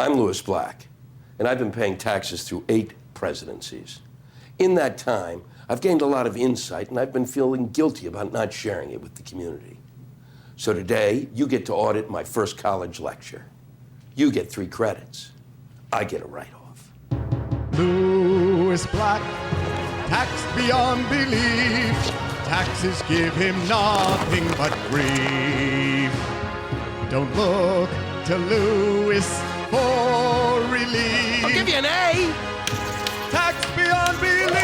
I'm Louis Black, and I've been paying taxes through 8 presidencies. In that time, I've gained a lot of insight, and I've been feeling guilty about not sharing it with the community. So today, you get to audit my first college lecture. You get 3 credits. I get a write-off. Louis Black, taxed beyond belief. Taxes give him nothing but grief. Don't look to Louis for relief. I'll give you an A. Tax beyond belief.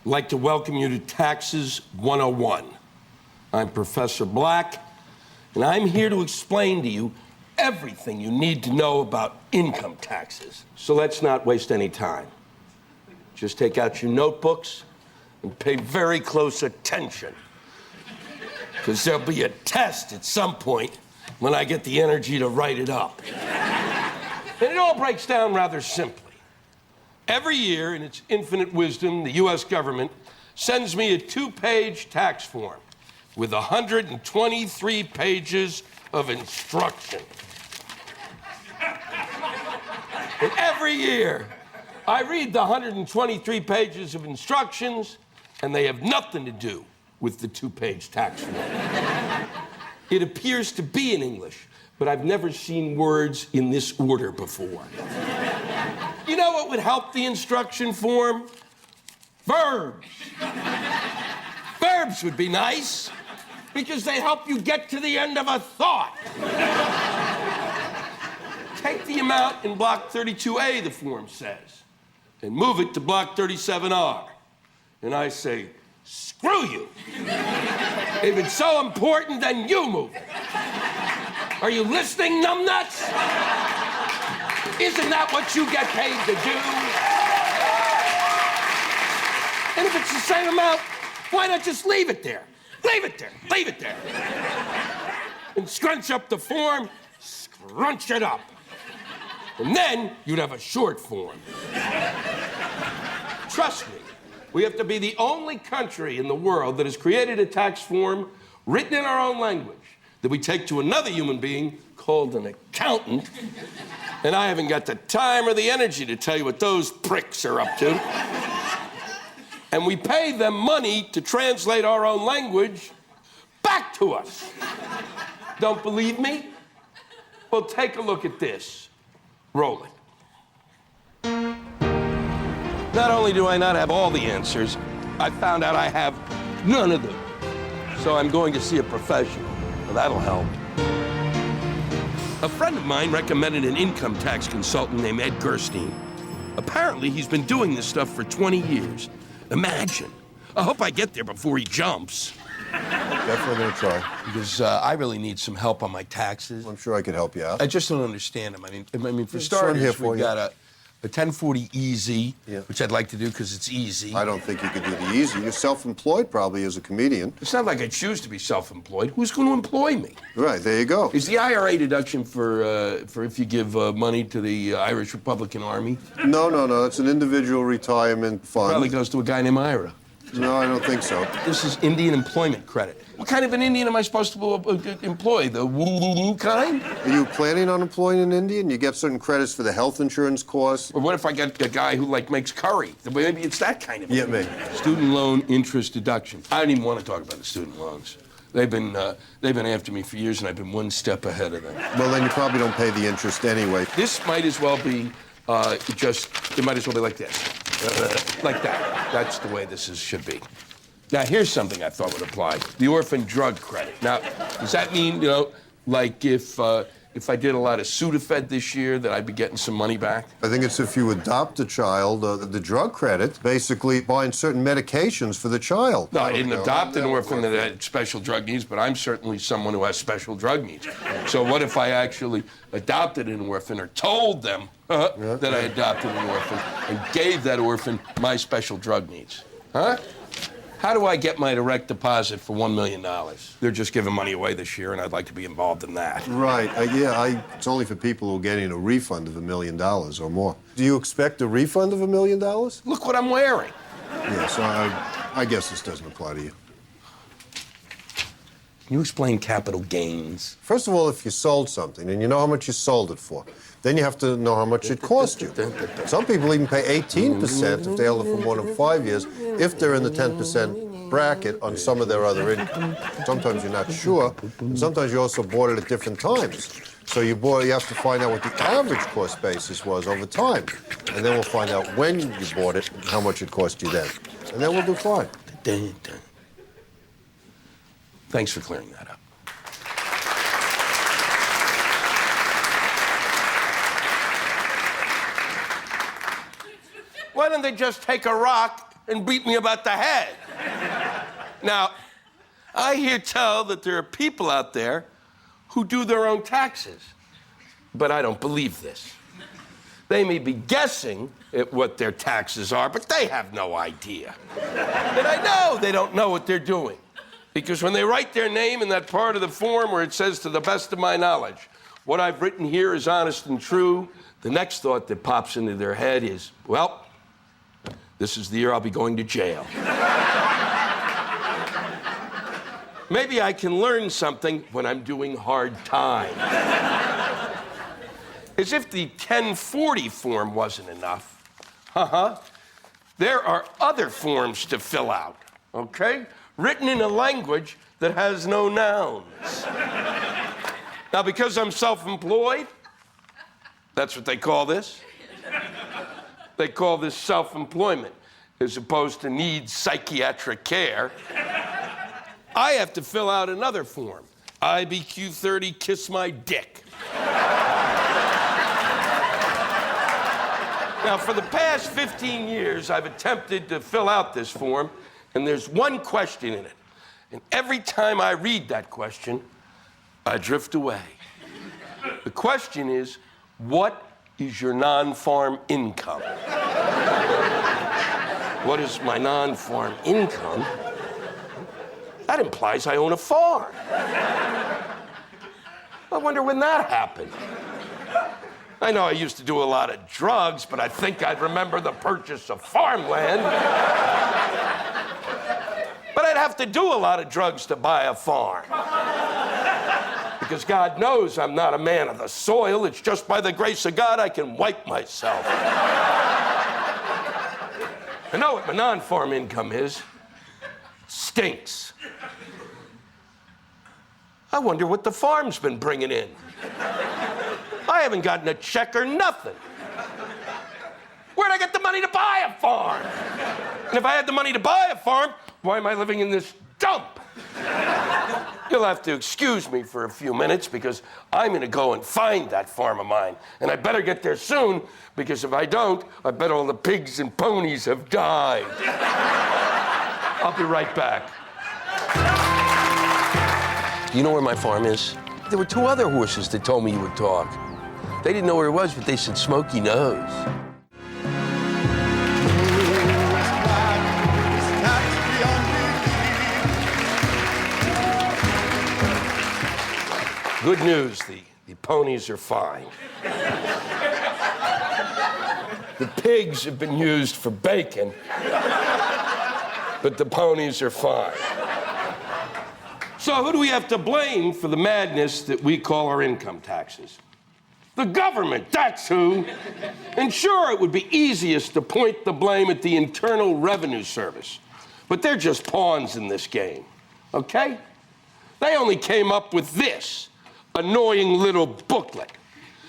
I'd like to welcome you to Taxes 101. I'm Professor Black, and I'm here to explain to you everything you need to know about income taxes. So let's not waste any time. Just take out your notebooks and pay very close attention, because there'll be a test at some point when I get the energy to write it up. And it all breaks down rather simply. Every year, in its infinite wisdom, the U.S. government sends me a 2-page tax form with 123 pages of instruction. And every year, I read the 123 pages of instructions, and they have nothing to do with the 2-page tax form. It appears to be in English, but I've never seen words in this order before. You know what would help the instruction form? Verbs. Verbs would be nice, because they help you get to the end of a thought. Take the amount in block 32A, the form says, and move it to block 37R. And I say, screw you. If it's so important, then you move it. Are you listening, numbnuts? Isn't that what you get paid to do? And if it's the same amount, why not just leave it there? Leave it there, leave it there. And scrunch up the form, scrunch it up. And then you'd have a short form. Trust me, we have to be the only country in the world that has created a tax form written in our own language that we take to another human being called an accountant. And I haven't got the time or the energy to tell you what those pricks are up to. And we pay them money to translate our own language back to us. Don't believe me? Well, take a look at this. Roll it. Not only do I not have all the answers, I found out I have none of them. So I'm going to see a professional. Well, that'll help. A friend of mine recommended an income tax consultant named Ed Gerstein. Apparently, he's been doing this stuff for 20 years. Imagine. I hope I get there before he jumps. Definitely gonna try. Because I really need some help on my taxes. I'm sure I could help you out. I just don't understand them. I mean, for There's one starters, here for we've you. got a 1040 easy, Yeah. which I'd like to do because it's easy. I don't think you could do the easy. You're self-employed probably as a comedian. It's not like I choose to be self-employed. Who's going to employ me? Right, there you go. Is the IRA deduction for if you give money to the Irish Republican Army? No. It's an individual retirement fund. Probably goes to a guy named Ira. No, I don't think so. This is Indian employment credit. What kind of an Indian am I supposed to employ? The woo-woo-woo kind? Are you planning on employing an Indian? You get certain credits for the health insurance costs. Or what if I get a guy who, makes curry? Maybe it's that kind of Yeah, thing. me. Student loan interest deduction. I don't even want to talk about the student loans. They've been after me for years, and I've been one step ahead of them. Well, then you probably don't pay the interest anyway. This might as well be it might as well be like this. Like that. That's the way this should be. Now, here's something I thought would apply. The orphan drug credit. Now, does that mean, like if I did a lot of Sudafed this year, that I'd be getting some money back? I think it's if you adopt a child, the drug credit, basically buying certain medications for the child. No, I didn't adopt an orphan that had special drug needs, but I'm certainly someone who has special drug needs. So what if I actually adopted an orphan or told them that I adopted an orphan and gave that orphan my special drug needs? Huh? How do I get my direct deposit for $1 million? They're just giving money away this year, and I'd like to be involved in that. Right. It's only for people who are getting a refund of $1 million or more. Do you expect a refund of $1 million? Look what I'm wearing. Yeah, so I guess this doesn't apply to you. Can you explain capital gains? First of all, if you sold something and you know how much you sold it for, then you have to know how much it cost you. Some people even pay 18% if they held it for more than 5 years, if they're in the 10% bracket on some of their other income. Sometimes you're not sure, and sometimes you also bought it at different times. So you have to find out what the average cost basis was over time, and then we'll find out when you bought it and how much it cost you then. And then we'll do fine. Thanks for clearing that up. Why don't they just take a rock and beat me about the head? Now, I hear tell that there are people out there who do their own taxes, but I don't believe this. They may be guessing at what their taxes are, but they have no idea. And I know they don't know what they're doing, because when they write their name in that part of the form where it says, "to the best of my knowledge," what I've written here is honest and true, the next thought that pops into their head is, well, this is the year I'll be going to jail. Maybe I can learn something when I'm doing hard time. As if the 1040 form wasn't enough. There are other forms to fill out, okay? Written in a language that has no nouns. Now, because I'm self-employed, that's what they call this. They call this self-employment, as opposed to needs psychiatric care. I have to fill out another form. IBQ 30, kiss my dick. Now, for the past 15 years, I've attempted to fill out this form, and there's one question in it. And every time I read that question, I drift away. The question is, what is your non-farm income? What is my non-farm income? That implies I own a farm. I wonder when that happened. I know I used to do a lot of drugs, but I think I'd remember the purchase of farmland. But I'd have to do a lot of drugs to buy a farm. Because God knows I'm not a man of the soil. It's just by the grace of God I can wipe myself. I know what my non-farm income is. Stinks. I wonder what the farm's been bringing in. I haven't gotten a check or nothing. Where'd I get the money to buy a farm? And if I had the money to buy a farm, why am I living in this dump? You'll have to excuse me for a few minutes because I'm going to go and find that farm of mine. And I better get there soon because if I don't, I bet all the pigs and ponies have died. I'll be right back. You know where my farm is? There were two other horses that told me you would talk. They didn't know where it was, but they said Smokey knows. Good news, the ponies are fine. The pigs have been used for bacon, but the ponies are fine. So who do we have to blame for the madness that we call our income taxes? The government, that's who. And sure, it would be easiest to point the blame at the Internal Revenue Service, but they're just pawns in this game, okay? They only came up with this annoying little booklet.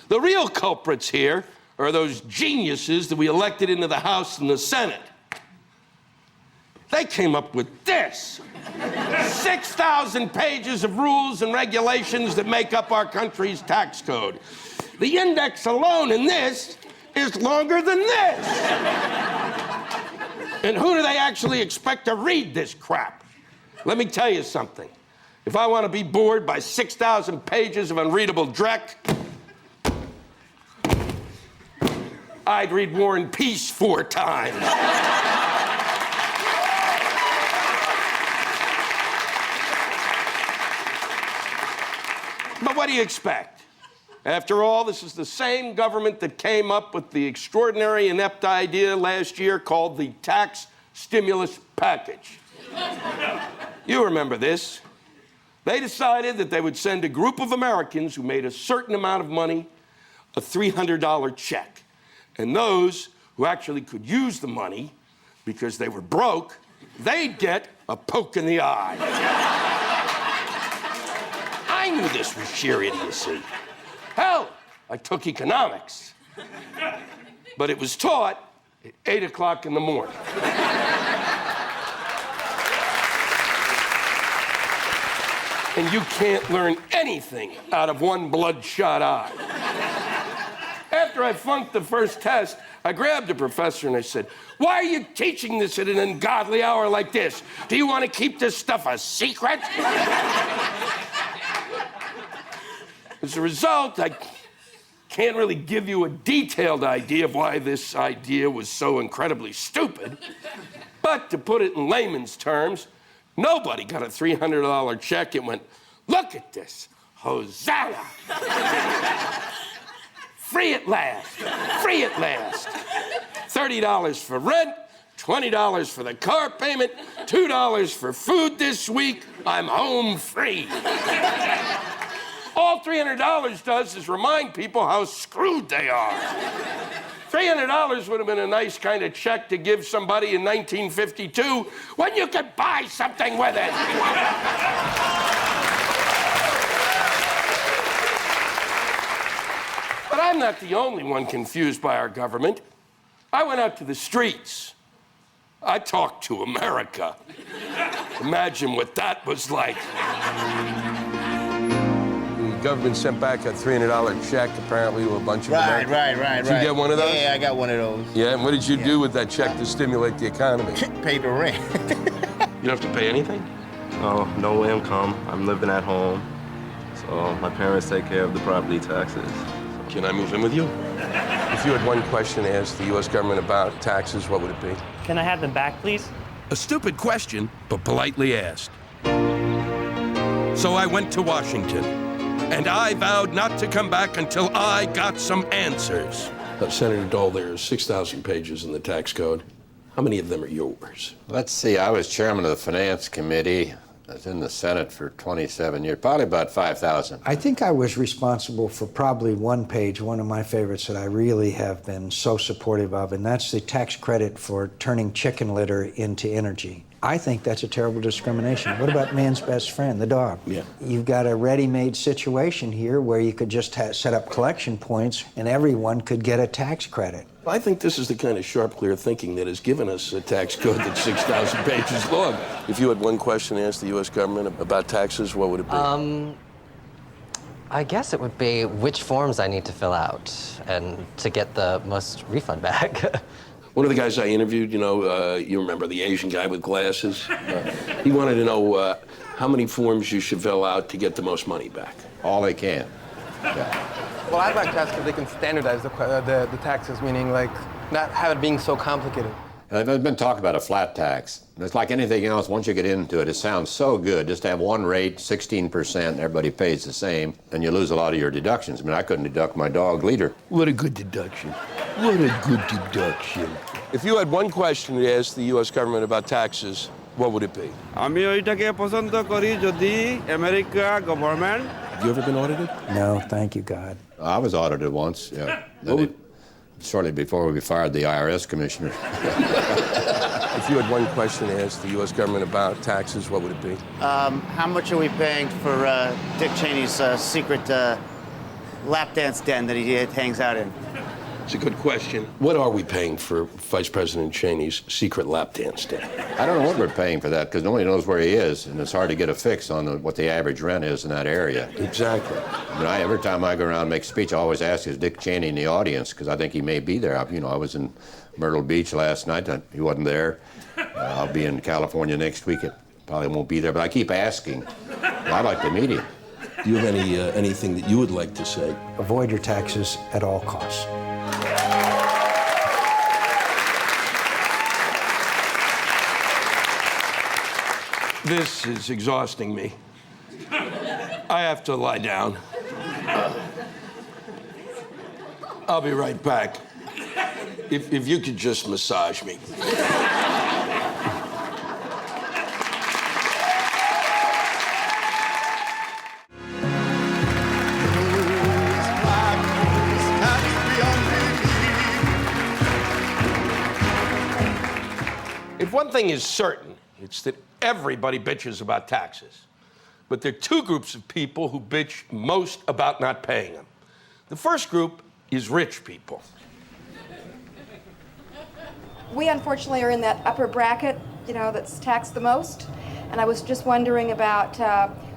The real culprits here are those geniuses that we elected into the House and the Senate. They came up with this. 6,000 pages of rules and regulations that make up our country's tax code. The index alone in this is longer than this. And who do they actually expect to read this crap? Let me tell you something. If I want to be bored by 6,000 pages of unreadable dreck, I'd read War and Peace 4 times. But what do you expect? After all, this is the same government that came up with the extraordinary inept idea last year called the tax stimulus package. You remember this. They decided that they would send a group of Americans who made a certain amount of money a $300 check. And those who actually could use the money because they were broke, they'd get a poke in the eye. I knew this was sheer idiocy. Hell, I took economics. But it was taught at 8 o'clock in the morning. And you can't learn anything out of one bloodshot eye. After I flunked the first test, I grabbed the professor and I said, "Why are you teaching this at an ungodly hour like this? Do you want to keep this stuff a secret?" As a result, I can't really give you a detailed idea of why this idea was so incredibly stupid. But to put it in layman's terms, nobody got a $300 check and went, "Look at this, Hosanna! Free at last, free at last. $30 for rent, $20 for the car payment, $2 for food this week. I'm home free." All $300 does is remind people how screwed they are. $300 would have been a nice kind of check to give somebody in 1952 when you could buy something with it. But I'm not the only one confused by our government. I went out to the streets. I talked to America. Imagine what that was like. The government sent back a $300 check, apparently, to a bunch of Americans. Right. Did you get one of those? Yeah, I got one of those. Yeah, and what did you do with that check to stimulate the economy? Pay the rent. You don't have to pay anything? Oh, no income. I'm living at home. So my parents take care of the property taxes. Can I move in with you? If you had one question to ask the U.S. government about taxes, what would it be? Can I have them back, please? A stupid question, but politely asked. So I went to Washington, and I vowed not to come back until I got some answers. Senator Dole, there are 6,000 pages in the tax code. How many of them are yours? Let's see, I was chairman of the Finance Committee. I was in the Senate for 27 years, probably about 5,000. I think I was responsible for probably one page, one of my favorites that I really have been so supportive of, and that's the tax credit for turning chicken litter into energy. I think that's a terrible discrimination. What about man's best friend, the dog? Yeah. You've got a ready-made situation here where you could just set up collection points and everyone could get a tax credit. I think this is the kind of sharp, clear thinking that has given us a tax code that's 6,000 pages long. If you had one question to ask the U.S. government about taxes, what would it be? I guess it would be which forms I need to fill out and to get the most refund back. One of the guys I interviewed, you remember the Asian guy with glasses? He wanted to know how many forms you should fill out to get the most money back. All they can. Yeah. Well, I'd like to ask if they can standardize the taxes, meaning like not have it being so complicated. There's been talk about a flat tax. It's like anything else, once you get into it, it sounds so good. Just to have one rate, 16%, everybody pays the same, and you lose a lot of your deductions. I mean, I couldn't deduct my dog leader. What a good deduction. What a good deduction. If you had one question to ask the U.S. government about taxes, what would it be? আমি ওইটাকে পছন্দ করি যদি America government Have you ever been audited? No, thank you, God. I was audited once, yeah. Shortly before we fired the IRS commissioner. If you had one question to ask the U.S. government about taxes, what would it be? How much are we paying for Dick Cheney's secret lap dance den that he hangs out in? It's a good question. What are we paying for Vice President Cheney's secret lap dance day? I don't know what we're paying for that because nobody knows where he is, and it's hard to get a fix on what the average rent is in that area. Exactly. I mean, every time I go around and make a speech, I always ask, is Dick Cheney in the audience? Because I think he may be there. I was in Myrtle Beach last night. He wasn't there. I'll be in California next week. It probably won't be there, but I keep asking. I'd like to meet him. Do you have anything that you would like to say? Avoid your taxes at all costs. This is exhausting me. I have to lie down. I'll be right back. If you could just massage me. If one thing is certain, it's that everybody bitches about taxes. But there are two groups of people who bitch most about not paying them. The first group is rich people. We unfortunately are in that upper bracket, you know, that's taxed the most. And I was just wondering about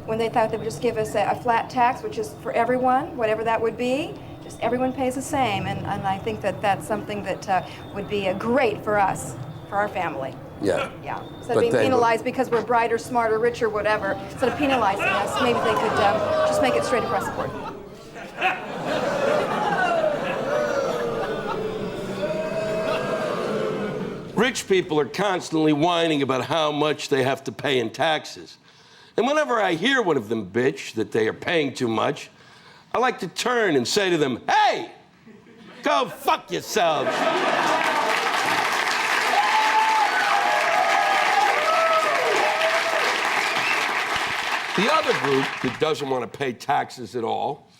when they thought they would just give us a flat tax, which is for everyone, whatever that would be. Just everyone pays the same. And I think that that's something that would be great for us, for our family. Yeah. Yeah. Instead of being penalized because we're brighter, smarter, richer, whatever, instead of penalizing us, maybe they could just make it straight across the board. Rich people are constantly whining about how much they have to pay in taxes. And whenever I hear one of them bitch that they are paying too much, I like to turn and say to them, hey, go fuck yourselves. The other group that doesn't want to pay taxes at all,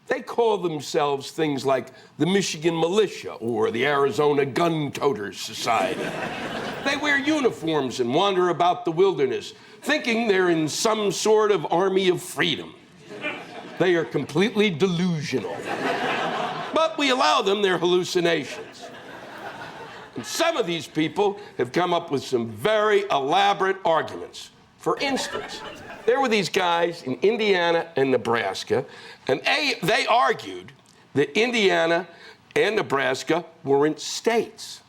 they call themselves things like the Michigan Militia or the Arizona Gun Toters Society. They wear uniforms and wander about the wilderness, thinking they're in some sort of army of freedom. They are completely delusional. But we allow them their hallucinations. And some of these people have come up with some very elaborate arguments. For instance, there were these guys in Indiana and Nebraska, and they argued that Indiana and Nebraska weren't states,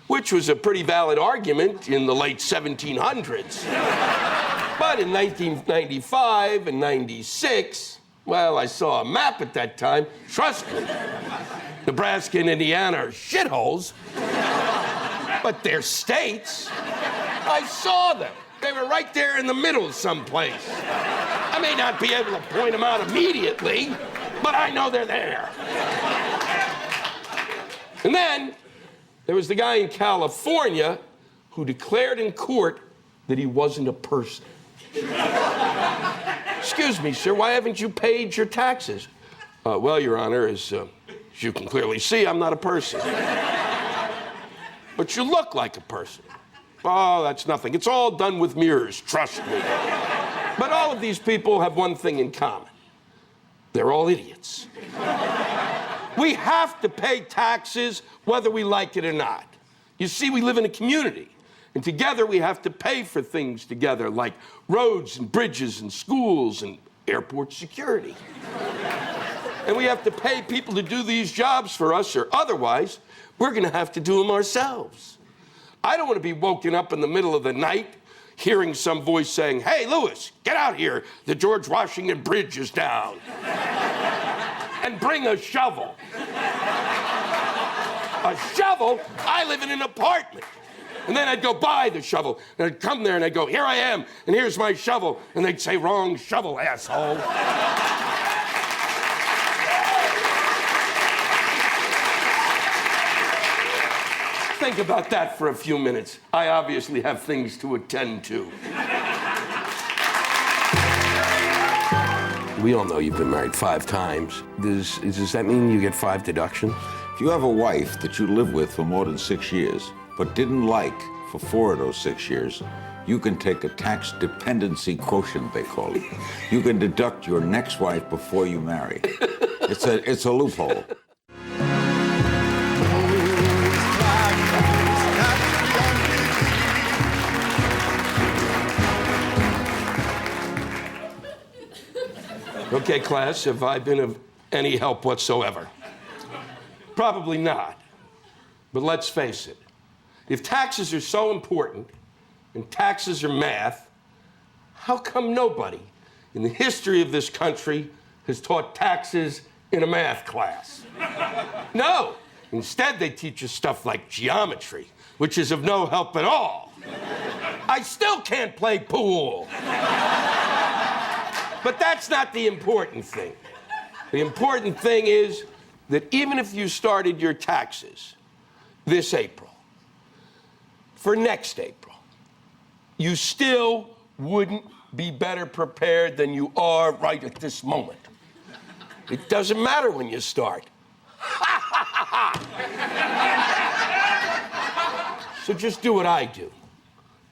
which was a pretty valid argument in the late 1700s. But in 1995 and 96, well, I saw a map at that time. Trust me, Nebraska and Indiana are shitholes, but they're states. I saw them. They were right there in the middle someplace. I may not be able to point them out immediately, but I know they're there. And then there was the guy in California who declared in court that he wasn't a person. Excuse me, sir, why haven't you paid your taxes? Well, Your Honor, as you can clearly see, I'm not a person. But you look like a person. Oh, that's nothing. It's all done with mirrors, trust me. But all of these people have one thing in common. They're all idiots. We have to pay taxes whether we like it or not. You see, we live in a community, and together we have to pay for things together, like roads and bridges and schools and airport security. And we have to pay people to do these jobs for us, or otherwise, we're going to have to do them ourselves. I don't want to be woken up in the middle of the night hearing some voice saying, hey, Lewis, get out here. The George Washington Bridge is down. And bring a shovel. A shovel? I live in an apartment. And then I'd go buy the shovel. And I'd come there and I'd go, here I am, and here's my shovel. And they'd say, wrong shovel, asshole. Think about that for a few minutes. I obviously have things to attend to. We all know you've been married 5 times. Does that mean you get 5 deductions? If you have a wife that you live with for more than 6 years, but didn't like for 4 of those 6 years, you can take a tax dependency quotient, they call it. You can deduct your next wife before you marry. It's a loophole. Okay, class, have I been of any help whatsoever? Probably not. But let's face it. If taxes are so important, and taxes are math, how come nobody in the history of this country has taught taxes in a math class? No. Instead, they teach us stuff like geometry, which is of no help at all. I still can't play pool. But that's not the important thing. The important thing is that even if you started your taxes this April, for next April, you still wouldn't be better prepared than you are right at this moment. It doesn't matter when you start. So just do what I do.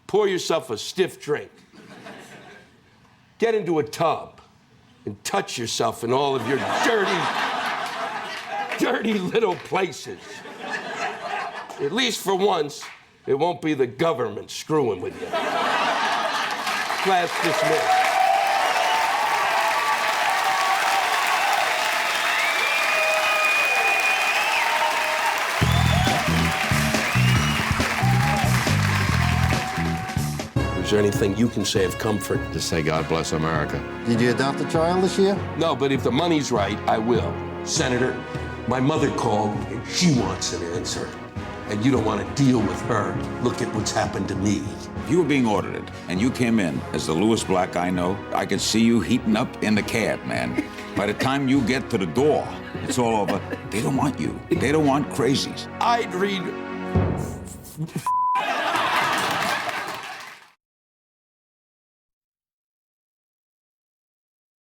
Pour yourself a stiff drink. Get into a tub and touch yourself in all of your dirty little places. At least for once, it won't be the government screwing with you. Class dismissed. Is there anything you can say of comfort? Just say God bless America. Did you adopt a child this year? No, but if the money's right, I will. Senator, my mother called and she wants an answer. And you don't want to deal with her. Look at what's happened to me. If you were being audited and you came in as the Louis Black I know, I could see you heating up in the cab, man. By the time you get to the door, it's all over. They don't want you. They don't want crazies. I'd read